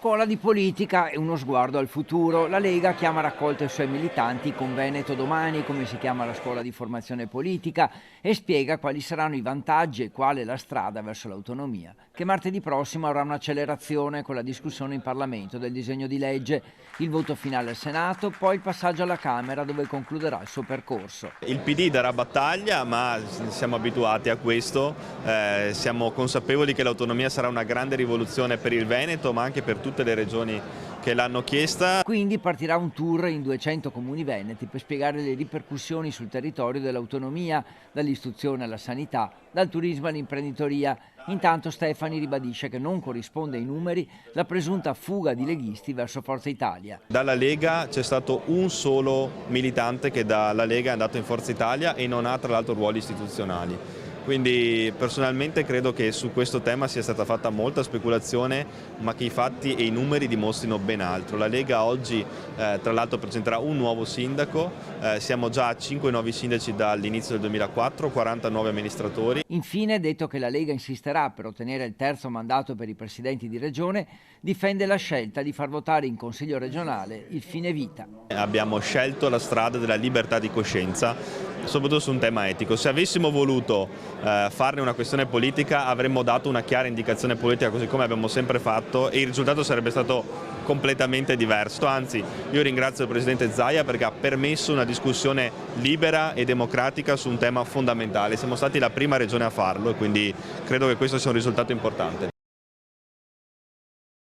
Scuola di politica e uno sguardo al futuro. La Lega chiama a raccolta i suoi militanti con Veneto Domani, come si chiama la scuola di formazione politica, e spiega quali saranno i vantaggi e qual è la strada verso l'autonomia, che martedì prossimo avrà un'accelerazione con la discussione in Parlamento del disegno di legge, il voto finale al Senato, poi il passaggio alla Camera dove concluderà il suo percorso. Il PD darà battaglia, ma siamo abituati a questo, siamo consapevoli che l'autonomia sarà una grande rivoluzione per il Veneto, ma anche per tutte le regioni che l'hanno chiesta. Quindi partirà un tour in 200 comuni veneti per spiegare le ripercussioni sul territorio dell'autonomia, dall'istruzione alla sanità, dal turismo all'imprenditoria. Intanto Stefani ribadisce che non corrisponde ai numeri la presunta fuga di leghisti verso Forza Italia. Dalla Lega c'è stato un solo militante che dalla Lega è andato in Forza Italia e non ha tra l'altro ruoli istituzionali. Quindi personalmente credo che su questo tema sia stata fatta molta speculazione, ma che i fatti e i numeri dimostrino ben altro. La Lega oggi tra l'altro presenterà un nuovo sindaco, siamo già a 5 nuovi sindaci dall'inizio del 2004, 49 amministratori. Infine, detto che la Lega insisterà per ottenere il terzo mandato per i presidenti di regione, difende la scelta di far votare in Consiglio regionale il fine vita. Abbiamo scelto la strada della libertà di coscienza, soprattutto su un tema etico. Se avessimo voluto farne una questione politica avremmo dato una chiara indicazione politica, così come abbiamo sempre fatto, e il risultato sarebbe stato completamente diverso. Anzi, io ringrazio il Presidente Zaia perché ha permesso una discussione libera e democratica su un tema fondamentale. Siamo stati la prima regione a farlo e quindi credo che questo sia un risultato importante.